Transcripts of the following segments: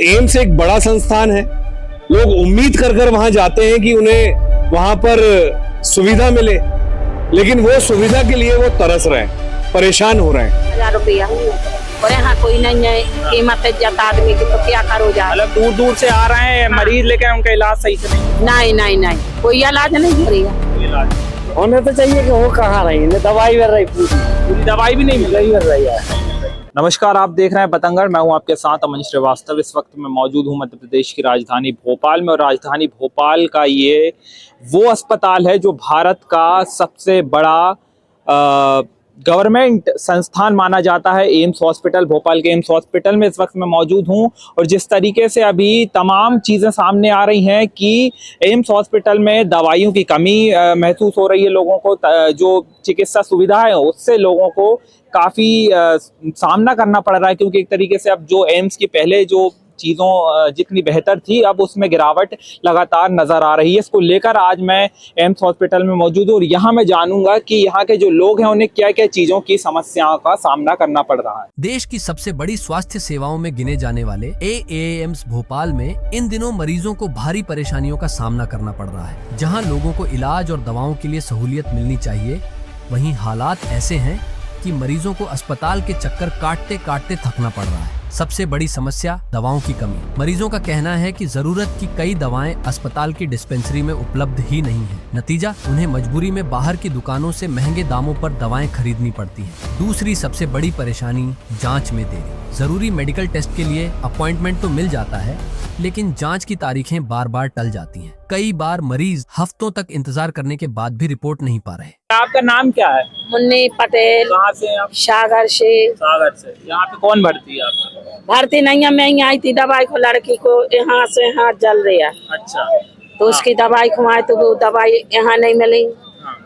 AIIMS एक बड़ा संस्थान है। लोग उम्मीद कर कर वहां जाते हैं कि उन्हें वहां पर सुविधा मिले, लेकिन वो सुविधा के लिए वो तरस रहे हैं, परेशान हो रहे हैं। 1000 रुपया और यहाँ कोई नहीं है, कीमत जाता आदमी की तो क्या करो जा। मतलब दूर दूर से आ रहे हैं मरीज, लेकिन उनका इलाज सही से नहीं कोई इलाज नहीं हो रही है। होने तो चाहिए कि वो कहाँ रही है, दवाई मिल रही, पूरी दवाई भी नहीं मिल रही है। नमस्कार, आप देख रहे हैं पतंगड़। मैं हूं आपके साथ अमन श्रीवास्तव। इस वक्त मैं मौजूद हूं मध्य प्रदेश की राजधानी भोपाल में, और राजधानी भोपाल का ये वो अस्पताल है जो भारत का सबसे बड़ा गवर्नमेंट संस्थान माना जाता है, एम्स हॉस्पिटल। भोपाल के एम्स हॉस्पिटल में इस वक्त मैं मौजूद हूं, और जिस तरीके से अभी तमाम चीज़ें सामने आ रही हैं कि एम्स हॉस्पिटल में दवाइयों की कमी महसूस हो रही है लोगों को, जो चिकित्सा सुविधाएं उससे लोगों को काफ़ी सामना करना पड़ रहा है, क्योंकि एक तरीके से अब जो एम्स की पहले जो चीज़ों जितनी बेहतर थी, अब उसमें गिरावट लगातार नजर आ रही है। इसको लेकर आज मैं एम्स हॉस्पिटल में मौजूद हूँ, और यहाँ मैं जानूंगा कि यहाँ के जो लोग हैं उन्हें क्या क्या चीज़ों की समस्याओं का सामना करना पड़ रहा है। देश की सबसे बड़ी स्वास्थ्य सेवाओं में गिने जाने वाले एम्स भोपाल में इन दिनों मरीजों को भारी परेशानियों का सामना करना पड़ रहा है। जहाँ लोगों को इलाज और दवाओं के लिए सहूलियत मिलनी चाहिए, वहीं हालात ऐसे हैं कि मरीजों को अस्पताल के चक्कर काटते काटते थकना पड़ रहा है। सबसे बड़ी समस्या दवाओं की कमी। मरीजों का कहना है कि जरूरत की कई दवाएं अस्पताल की डिस्पेंसरी में उपलब्ध ही नहीं है। नतीजा, उन्हें मजबूरी में बाहर की दुकानों से महंगे दामों पर दवाएं खरीदनी पड़ती हैं। दूसरी सबसे बड़ी परेशानी जांच में देरी। जरूरी मेडिकल टेस्ट के लिए अपॉइंटमेंट तो मिल जाता है, लेकिन जांच की तारीखें बार बार टल जाती हैं। कई बार मरीज हफ्तों तक इंतजार करने के बाद भी रिपोर्ट नहीं पा रहे। आपका नाम क्या है? मुन्नी पटेल। कहाँ से आप? सागर से। सागर से। यहाँ पे कौन भर्ती है आपका? भर्ती नहीं है, मैं ही आई थी दवाई को, लड़की को यहाँ से यहाँ जल रही है। अच्छा। तो उसकी दवाई खुआए तो वो दवाई यहाँ नहीं मिली,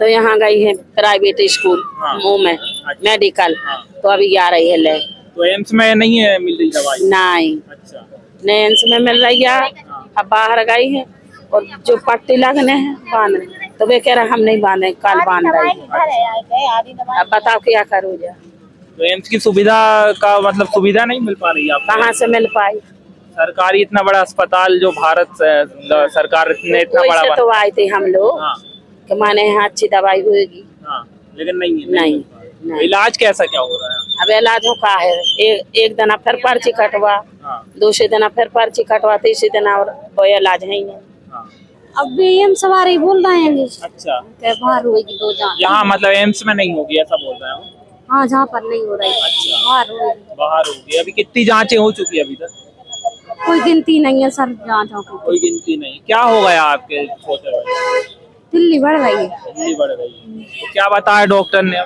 तो यहाँ गई है प्राइवेट स्कूल मुँह में मेडिकल, तो अभी आ रही है ले। तो एम्स में नहीं है मिल रही दवाई? नहीं, अच्छा, एम्स में मिल रही है। अब बाहर गई है, और जो पट्टी लगने हैं बांध, तो वे कह रहे हम नहीं बांधे, कल बांध रही है। अब बताओ क्या करूँ जा। तो एम्स की सुविधा का मतलब सुविधा नहीं मिल पा रही है आपको? कहाँ से मिल पाई? सरकारी इतना बड़ा अस्पताल जो भारत सरकार ने इतना बड़ा तो आए थे हम लोग कि माने यहाँ अच्छी दवाई होगी, लेकिन नहीं है। नहीं। इलाज कैसा क्या हो रहा है? अब इलाजों का है, एक दिन फिर पर्ची कटवा, दूसरे दिन फिर पर्ची कटवा, तीसरे दिन और कोई इलाज है ही नहीं। अब भी एम्स सवारी बोल रहे हैं। अच्छा, बाहर होगी दो जांच। यहाँ मतलब एम्स में नहीं होगी ऐसा बोल रहे हैं? हाँ, जहाँ पर नहीं हो रही। अच्छा, बाहर होगी। बाहर होगी। अभी कितनी जांचें हो चुकी है अभी तक? कोई गिनती नहीं है सर, जांचों की कोई गिनती नहीं। क्या हो गया आपके छोटे बच्चे? दिल्ली बढ़ रही है। दिल्ली बढ़ गई। तो क्या बताया डॉक्टर ने?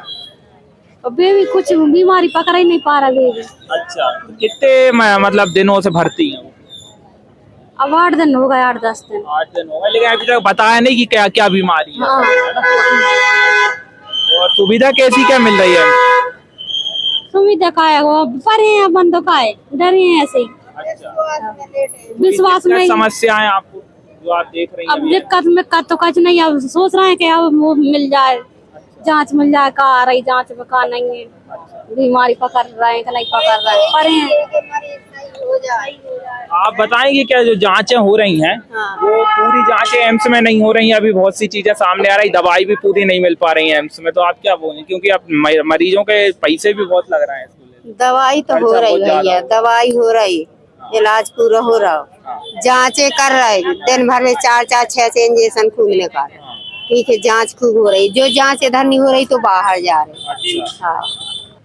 अब बेबी कुछ बीमारी पकड़ ही नहीं पा रहा बेबी। अच्छा, तो कितने मतलब दिनों से भर्ती है? अब 8 दिन हो गए, 8-10 दिन। 8 दिन हो गए, लेकिन अभी तक बताया नहीं कि क्या क्या बीमारी है। हाँ। और सुविधा कैसी क्या मिल रही है? सुविधा का है, वो परे हैं बंदों का है, डरे हैं ऐसे ही। अच्छा, विश्वास नहीं। समस्याएं आपको जो आप देख रही हैं? अब दिक्कत तो कुछ नहीं, अब सोच रहे हैं कि अब वो मिल जाए, जांच मिल जाए, कहाँ आ रही जांच में, कहाँ नहीं है, बीमारी पकड़ रहे हैं कि नहीं पकड़ रहे हैं, परे हैं। आप बताएंगे क्या जो जांचें हो रही हैं वो पूरी जांचें एम्स में नहीं हो रही हैं? अभी बहुत सी चीजें सामने आ रही, दवाई भी पूरी नहीं मिल पा रही है एम्स में, तो आप क्या बोलें? क्योंकि अब मरीजों के पैसे भी बहुत लग रहे हैं। दवाई तो हो रही है, दवाई हो रही, इलाज पूरा हो रहा, जांचें कर रहे, दिन भर में 4-6 इंजेक्शन खूब निकाल, ठीक है, जांच खूब हो रही, जो जांच इधर नहीं हो रही तो बाहर जा रहे। हाँ।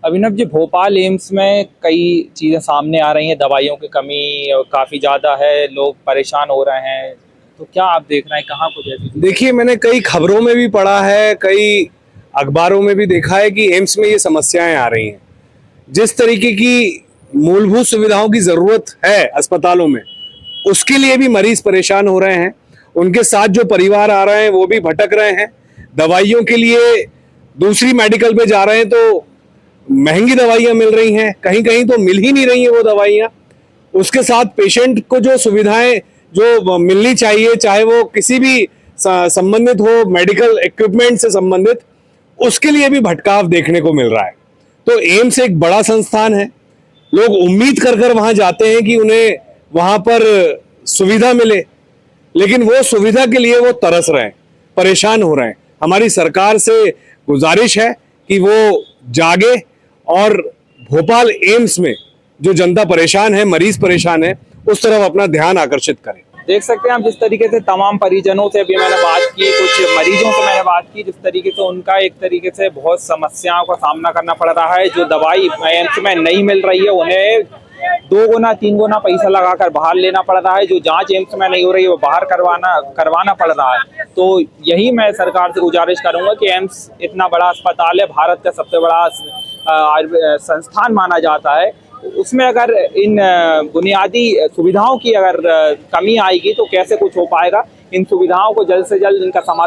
अभिनव जी, भोपाल एम्स में कई चीजें सामने आ रही हैं, दवाइयों की कमी काफी ज्यादा है, लोग परेशान हो रहे हैं, तो क्या आप देख रहे हैं कहाँ कुछ ऐसी? देखिए, मैंने कई खबरों में भी पढ़ा है, कई अखबारों में भी देखा है कि एम्स में ये समस्याएं आ रही हैं। जिस तरीके की मूलभूत सुविधाओं की जरूरत है अस्पतालों में, उसके लिए भी मरीज परेशान हो रहे हैं, उनके साथ जो परिवार आ रहे हैं वो भी भटक रहे हैं। दवाइयों के लिए दूसरी मेडिकल पे जा रहे हैं तो महंगी दवाइयां मिल रही हैं, कहीं कहीं तो मिल ही नहीं रही हैं वो दवाइयां। उसके साथ पेशेंट को जो सुविधाएं जो मिलनी चाहिए, चाहे वो किसी भी संबंधित हो, मेडिकल इक्विपमेंट से संबंधित, उसके लिए भी भटकाव देखने को मिल रहा है। तो एम्स एक बड़ा संस्थान है। लोग उम्मीद कर कर वहां जाते हैं कि उन्हें वहां पर सुविधा मिले, लेकिन वो सुविधा के लिए वो तरस रहे हैं, परेशान हो रहे हैं। हमारी सरकार से गुजारिश है कि वो जागे और भोपाल एम्स में जो जनता परेशान है, मरीज परेशान है, उस तरफ अपना ध्यान आकर्षित करें। देख सकते हैं आप जिस तरीके से तमाम परिजनों से भी मैंने बात की, कुछ मरीजों से मैंने बात की, जिस तरीके से उनका एक तरीके से बहुत समस्याओं का सामना करना पड़ रहा है। जो दवाई एम्स में नहीं मिल रही है उन्हें 2 गुना 3 गुना पैसा लगाकर बाहर लेना पड़ रहा है। जो जांच एम्स में नहीं हो रही है वो बाहर करवाना पड़ रहा है। तो यही मैं सरकार से गुजारिश करूंगा कि एम्स इतना बड़ा अस्पताल है, भारत का सबसे बड़ा संस्थान माना जाता है, उसमें अगर इन बुनियादी सुविधाओं की अगर कमी आएगी तो कैसे कुछ हो पाएगा। इन सुविधाओं को जल्द से जल्द इनका समाधान